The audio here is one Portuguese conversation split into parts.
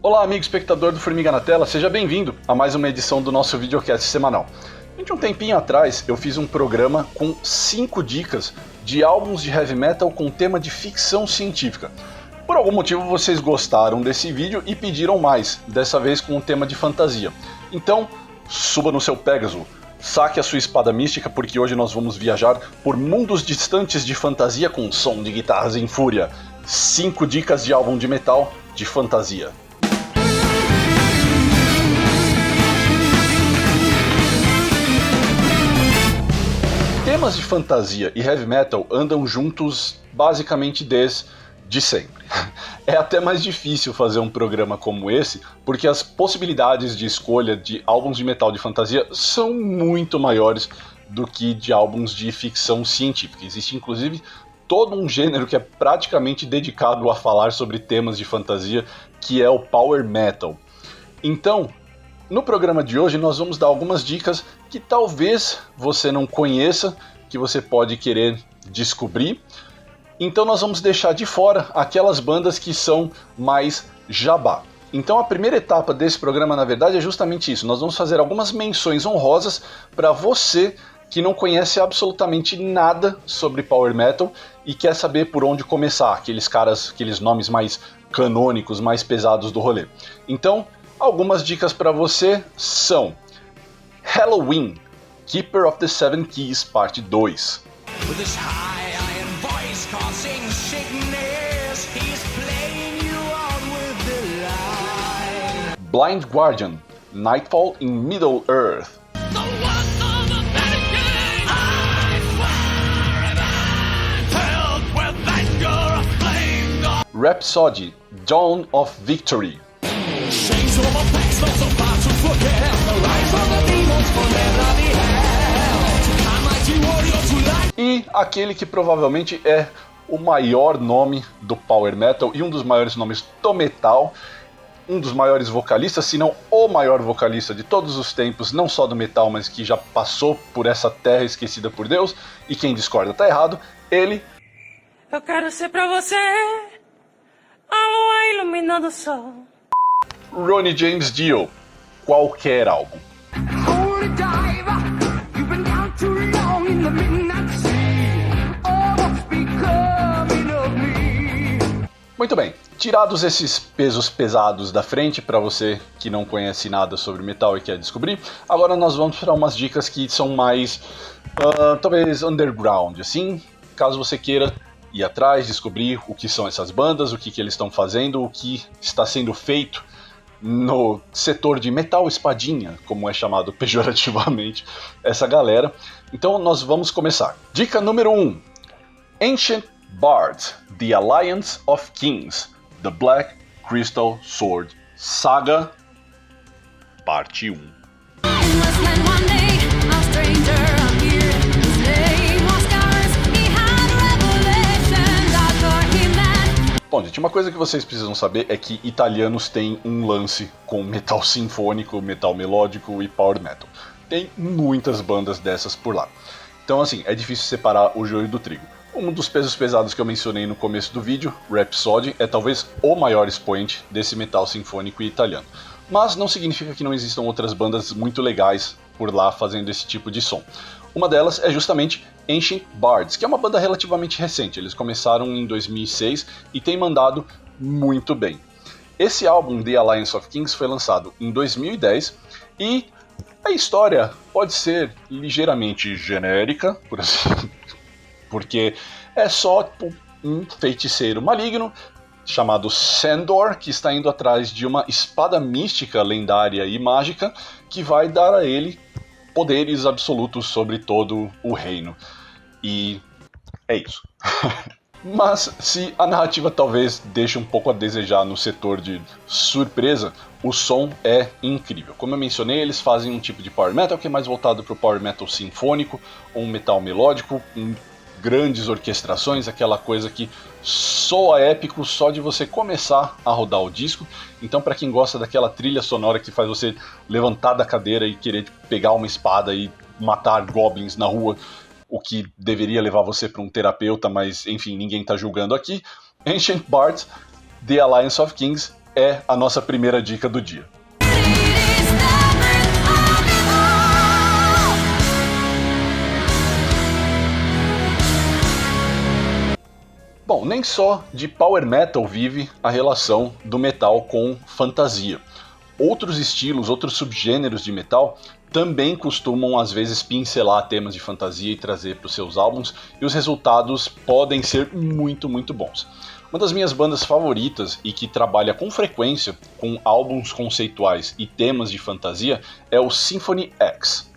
Olá, amigo espectador do Formiga na Tela, seja bem-vindo a mais uma edição do nosso videocast semanal. De um tempinho atrás, eu fiz um programa com 5 dicas de álbuns de heavy metal com tema de ficção científica. Por algum motivo vocês gostaram desse vídeo e pediram mais, dessa vez com um tema de fantasia. Então, suba no seu Pégaso, saque a sua espada mística, porque hoje nós vamos viajar por mundos distantes de fantasia com som de guitarras em fúria. 5 dicas de álbum de metal de fantasia. Temas de fantasia e heavy metal andam juntos basicamente desde sempre. É até mais difícil fazer um programa como esse, porque as possibilidades de escolha de álbuns de metal de fantasia são muito maiores do que de álbuns de ficção científica. Existe inclusive todo um gênero que é praticamente dedicado a falar sobre temas de fantasia, que é o Power Metal. Então, no programa de hoje nós vamos dar algumas dicas que talvez você não conheça, que você pode querer descobrir. Então nós vamos deixar de fora aquelas bandas que são mais jabá. Então a primeira etapa desse programa, na verdade, é justamente isso. Nós vamos fazer algumas menções honrosas para você que não conhece absolutamente nada sobre Power Metal e quer saber por onde começar, aqueles nomes mais canônicos, mais pesados do rolê. Então, algumas dicas para você são Helloween, Keeper of the Seven Keys, parte 2. Blind Guardian, Nightfall in Middle Earth. Rhapsody, Dawn of Victory. E aquele que provavelmente é o maior nome do Power Metal e um dos maiores nomes do metal, um dos maiores vocalistas, se não o maior vocalista de todos os tempos, não só do metal, mas que já passou por essa terra esquecida por Deus, e quem discorda tá errado, ele... Eu quero ser pra você a lua iluminando o sol. Ronnie James Dio, qualquer álbum. Muito bem, tirados esses pesos pesados da frente para você que não conhece nada sobre metal e quer descobrir, agora nós vamos para umas dicas que são mais, talvez underground, assim, caso você queira ir atrás, descobrir o que são essas bandas, o que eles estão fazendo, o que está sendo feito no setor de metal espadinha, como é chamado pejorativamente essa galera. Então nós vamos começar. Dica número 1. Ancient Bards, The Alliance of Kings, The Black Crystal Sword Saga, parte 1. Bom, gente, uma coisa que vocês precisam saber é que italianos têm um lance com metal sinfônico, metal melódico e power metal. Tem muitas bandas dessas por lá. Então, assim, é difícil separar o joio do trigo. Um dos pesos pesados que eu mencionei no começo do vídeo, Rhapsody, é talvez o maior expoente desse metal sinfônico e italiano. Mas não significa que não existam outras bandas muito legais por lá fazendo esse tipo de som. Uma delas é justamente Ancient Bards, que é uma banda relativamente recente. Eles começaram em 2006 e têm mandado muito bem. Esse álbum, The Alliance of Kings, foi lançado em 2010 e a história pode ser ligeiramente genérica, por assim, porque é só um feiticeiro maligno chamado Sandor, que está indo atrás de uma espada mística, lendária e mágica, que vai dar a ele poderes absolutos sobre todo o reino. E é isso. Mas se a narrativa talvez deixe um pouco a desejar no setor de surpresa, o som é incrível. Como eu mencionei, eles fazem um tipo de power metal que é mais voltado para o power metal sinfônico, ou um metal melódico, com grandes orquestrações, aquela coisa que soa épico só de você começar a rodar o disco. Então, para quem gosta daquela trilha sonora que faz você levantar da cadeira e querer pegar uma espada e matar goblins na rua, o que deveria levar você para um terapeuta, mas enfim, ninguém está julgando aqui. Ancient Bards, The Alliance of Kings é a nossa primeira dica do dia. Bom, nem só de power metal vive a relação do metal com fantasia. Outros estilos, outros subgêneros de metal também costumam às vezes pincelar temas de fantasia e trazer para os seus álbuns, e os resultados podem ser muito, muito bons. Uma das minhas bandas favoritas e que trabalha com frequência com álbuns conceituais e temas de fantasia é o Symphony X.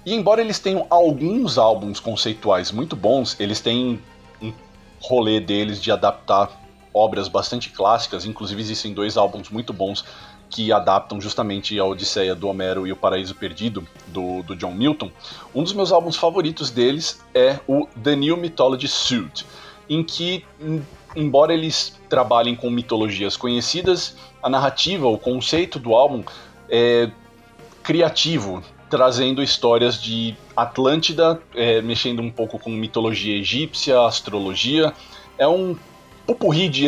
E embora eles tenham alguns álbuns conceituais muito bons, eles têm um rolê deles de adaptar obras bastante clássicas, inclusive existem 2 álbuns muito bons que adaptam justamente a Odisseia do Homero e o Paraíso Perdido, do John Milton. Um dos meus álbuns favoritos deles é o The New Mythology Suite, em que, embora eles trabalhem com mitologias conhecidas, a narrativa, o conceito do álbum é criativo, trazendo histórias de Atlântida, mexendo um pouco com mitologia egípcia, astrologia. É um pupurri de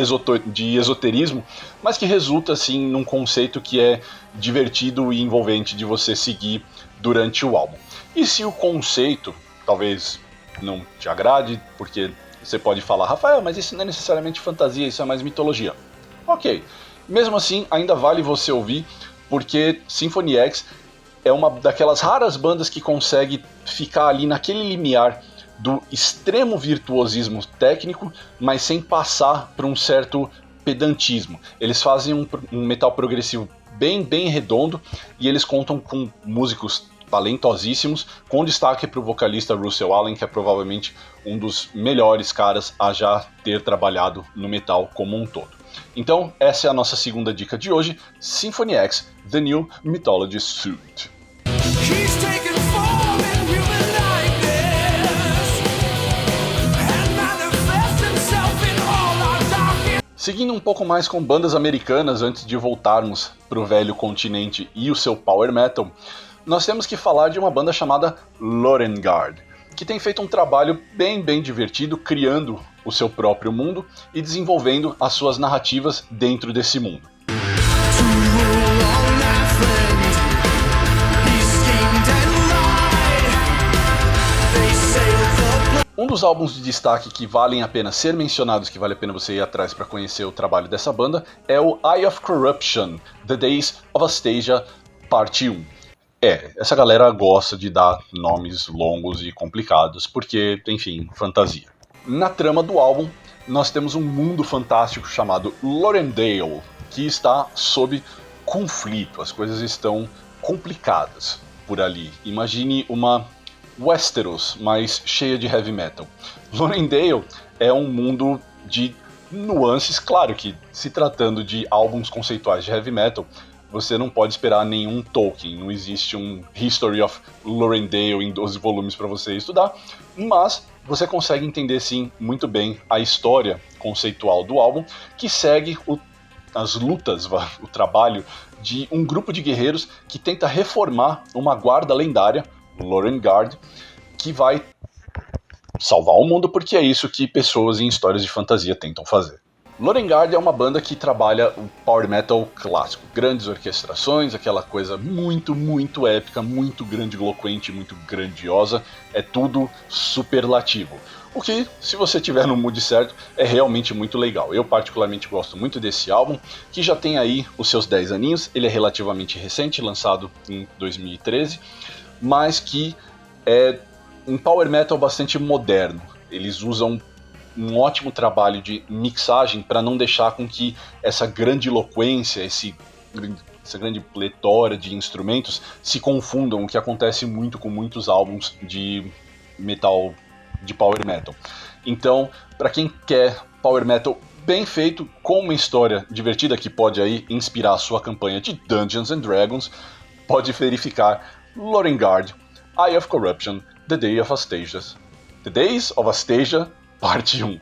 esoterismo, mas que resulta assim num conceito que é divertido e envolvente de você seguir durante o álbum. E se o conceito talvez não te agrade, porque você pode falar, Rafael, mas isso não é necessariamente fantasia, isso é mais mitologia. Ok, mesmo assim ainda vale você ouvir, porque Symphony X é uma daquelas raras bandas que consegue ficar ali naquele limiar do extremo virtuosismo técnico, mas sem passar por um certo pedantismo. Eles fazem um metal progressivo bem redondo e eles contam com músicos talentosíssimos, com destaque para o vocalista Russell Allen, que é provavelmente um dos melhores caras a já ter trabalhado no metal como um todo. Então, essa é a nossa segunda dica de hoje, Symphony X, The New Mythology Suite. Seguindo um pouco mais com bandas americanas antes de voltarmos para o velho continente e o seu power metal, nós temos que falar de uma banda chamada Lorengard, que tem feito um trabalho bem divertido criando o seu próprio mundo e desenvolvendo as suas narrativas dentro desse mundo. Um dos álbuns de destaque que valem a pena ser mencionados, que vale a pena você ir atrás para conhecer o trabalho dessa banda, é o Eye of Corruption, The Days of Astasia, Parte 1. Essa galera gosta de dar nomes longos e complicados, porque, enfim, fantasia. Na trama do álbum, nós temos um mundo fantástico chamado Lorendale, que está sob conflito, as coisas estão complicadas por ali. Imagine uma Westeros, mas cheia de heavy metal. Lorendale é um mundo de nuances, claro que se tratando de álbuns conceituais de heavy metal, você não pode esperar nenhum Tolkien, não existe um History of Lorendale em 12 volumes para você estudar, mas você consegue entender sim muito bem a história conceitual do álbum, que segue as lutas, o trabalho de um grupo de guerreiros que tenta reformar uma guarda lendária, Lorengard, que vai salvar o mundo, porque é isso que pessoas em histórias de fantasia tentam fazer. Lorengard é uma banda que trabalha o power metal clássico, grandes orquestrações, aquela coisa muito épica, muito grandiloquente, muito grandiosa, é tudo superlativo. O que, se você tiver no mood certo, é realmente muito legal. Eu particularmente gosto muito desse álbum, que já tem aí os seus 10 aninhos, ele é relativamente recente, lançado em 2013, mas que é um power metal bastante moderno. Eles usam um ótimo trabalho de mixagem para não deixar com que essa grandiloquência, essa grande pletora de instrumentos se confundam, o que acontece muito com muitos álbuns de metal, de power metal. Então, para quem quer power metal bem feito, com uma história divertida que pode aí inspirar a sua campanha de Dungeons and Dragons, pode verificar Lorengard, Eye of Corruption, The Days of Astasia, Parte 1.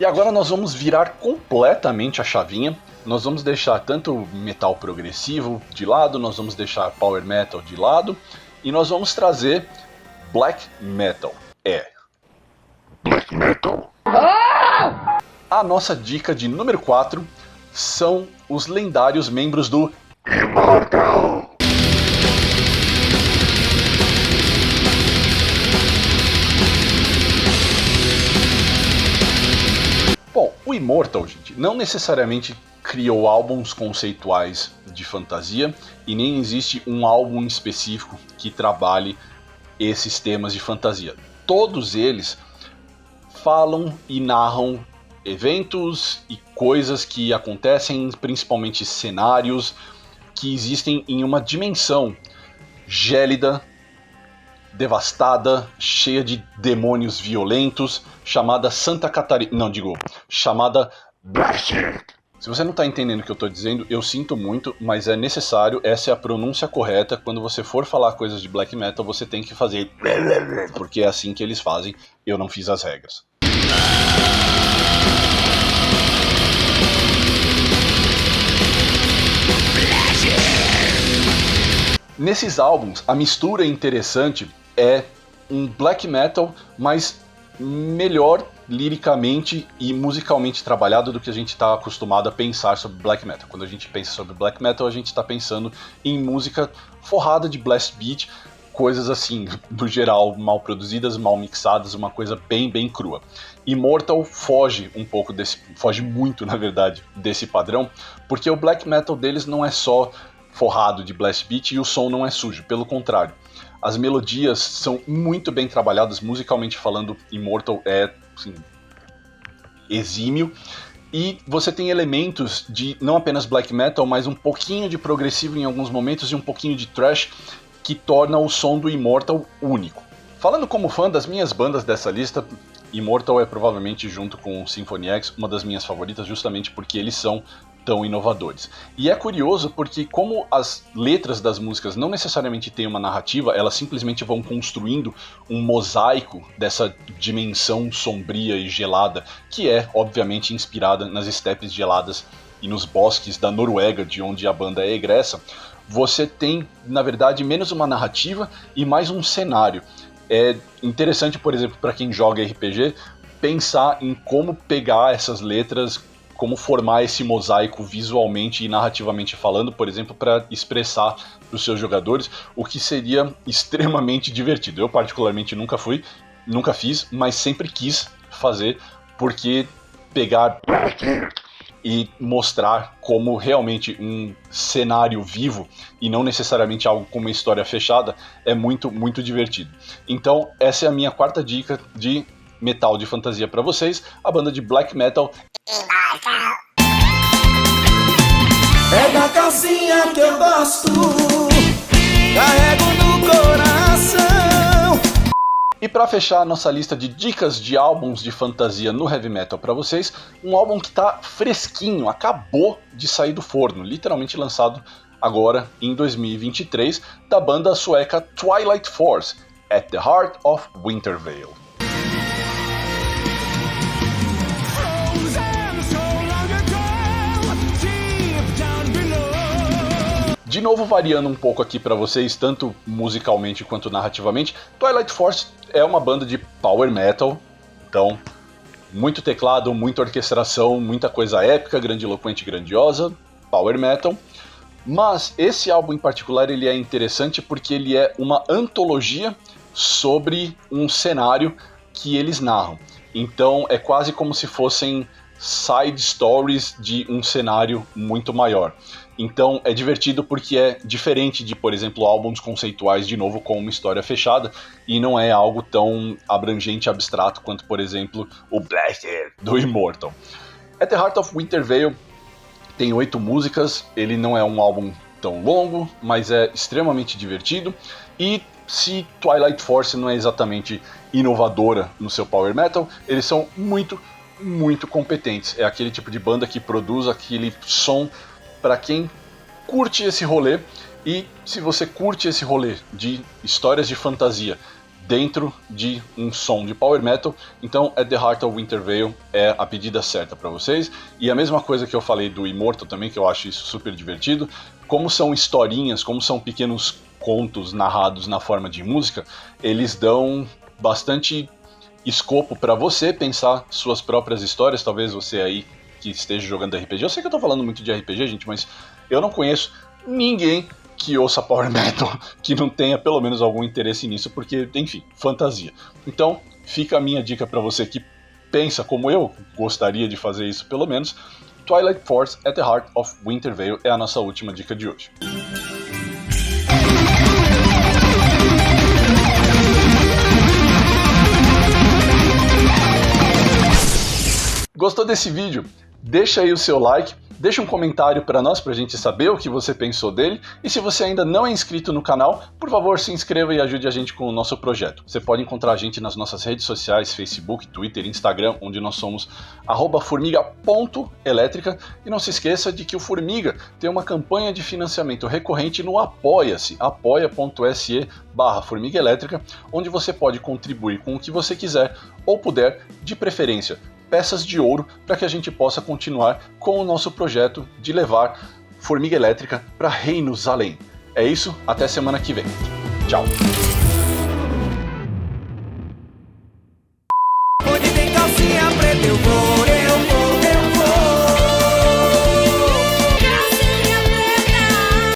E agora nós vamos virar completamente a chavinha. Nós vamos deixar tanto metal progressivo de lado, nós vamos deixar power metal de lado e nós vamos trazer black metal. Black metal? A nossa dica de número 4 são os lendários membros do Immortal! Bom, o Immortal, gente, não necessariamente criou álbuns conceituais de fantasia e nem existe um álbum específico que trabalhe esses temas de fantasia. Todos eles falam e narram eventos e coisas que acontecem, principalmente cenários que existem em uma dimensão gélida, devastada, cheia de demônios violentos, chamada Santa Catarina... Não, digo, chamada Blasted! Se você não está entendendo o que eu estou dizendo, eu sinto muito, mas é necessário, essa é a pronúncia correta. Quando você for falar coisas de black metal, você tem que fazer... Porque é assim que eles fazem, eu não fiz as regras. Nesses álbuns, a mistura interessante é um black metal, mas melhor liricamente e musicalmente trabalhado do que a gente está acostumado a pensar sobre black metal. Quando a gente pensa sobre black metal, a gente está pensando em música forrada de blast beat, coisas assim, no geral, mal produzidas, mal mixadas, uma coisa bem crua. Immortal foge um pouco desse, foge muito, na verdade, desse padrão, porque o black metal deles não é só forrado de blast beat e o som não é sujo, pelo contrário. As melodias são muito bem trabalhadas, musicalmente falando, Immortal é assim, exímio. E você tem elementos de não apenas black metal, mas um pouquinho de progressivo em alguns momentos e um pouquinho de thrash que torna o som do Immortal único. Falando como fã das minhas bandas dessa lista, Immortal é provavelmente, junto com Symphony X, uma das minhas favoritas, justamente porque eles são tão inovadores. E é curioso porque como as letras das músicas não necessariamente têm uma narrativa, elas simplesmente vão construindo um mosaico dessa dimensão sombria e gelada, que é, obviamente, inspirada nas estepes geladas e nos bosques da Noruega, de onde a banda é egressa. Você tem, na verdade, menos uma narrativa e mais um cenário. É interessante, por exemplo, para quem joga RPG, pensar em como pegar essas letras, como formar esse mosaico visualmente e narrativamente falando, por exemplo, para expressar para os seus jogadores, o que seria extremamente divertido. Eu particularmente nunca fiz, mas sempre quis fazer, porque pegar e mostrar como realmente um cenário vivo e não necessariamente algo com uma história fechada é muito divertido. Então essa é a minha quarta dica de metal de fantasia para vocês, a banda de black metal É da calcinha que eu gosto, carrego no coração. E para fechar a nossa lista de dicas de álbuns de fantasia no heavy metal para vocês, um álbum que tá fresquinho, acabou de sair do forno, literalmente lançado agora em 2023, da banda sueca Twilight Force, At the Heart of Winterveil. De novo, variando um pouco aqui para vocês, tanto musicalmente quanto narrativamente, Twilight Force é uma banda de power metal, então muito teclado, muita orquestração, muita coisa épica, grandiloquente, grandiosa, power metal. Mas esse álbum em particular ele é interessante porque ele é uma antologia sobre um cenário que eles narram. Então é quase como se fossem side stories de um cenário muito maior. Então é divertido porque é diferente de, por exemplo, álbuns conceituais, de novo, com uma história fechada, e não é algo tão abrangente e abstrato quanto, por exemplo, o Blasted do Immortal. At the Heart of Winterveil tem 8 músicas, ele não é um álbum tão longo, mas é extremamente divertido, e se Twilight Force não é exatamente inovadora no seu power metal, eles são muito competentes. É aquele tipo de banda que produz aquele som para quem curte esse rolê. E se você curte esse rolê de histórias de fantasia dentro de um som de Power Metal. Então At the Heart of Winter Veil é a pedida certa para vocês. E a mesma coisa que eu falei do Immortal também, que eu acho isso super divertido, como são historinhas, como são pequenos contos narrados na forma de música, eles dão bastante escopo para você pensar suas próprias histórias. Talvez você aí que esteja jogando RPG, eu sei que eu tô falando muito de RPG, gente, mas eu não conheço ninguém que ouça Power Metal que não tenha pelo menos algum interesse nisso, porque, enfim, fantasia. Então, fica a minha dica para você que pensa como eu gostaria de fazer isso pelo menos. Twilight Force at the Heart of Winter Veil é a nossa última dica de hoje. Gostou desse vídeo? Deixa aí o seu like, deixa um comentário para nós, para a gente saber o que você pensou dele, e se você ainda não é inscrito no canal, por favor se inscreva e ajude a gente com o nosso projeto. Você pode encontrar a gente nas nossas redes sociais, Facebook, Twitter, Instagram, onde nós somos @formiga.elétrica, e não se esqueça de que o Formiga tem uma campanha de financiamento recorrente no Apoia-se, apoia.se/Formiga Elétrica, onde você pode contribuir com o que você quiser ou puder, de preferência peças de ouro, para que a gente possa continuar com o nosso projeto de levar Formiga Elétrica para reinos além. É isso, até semana que vem. Tchau!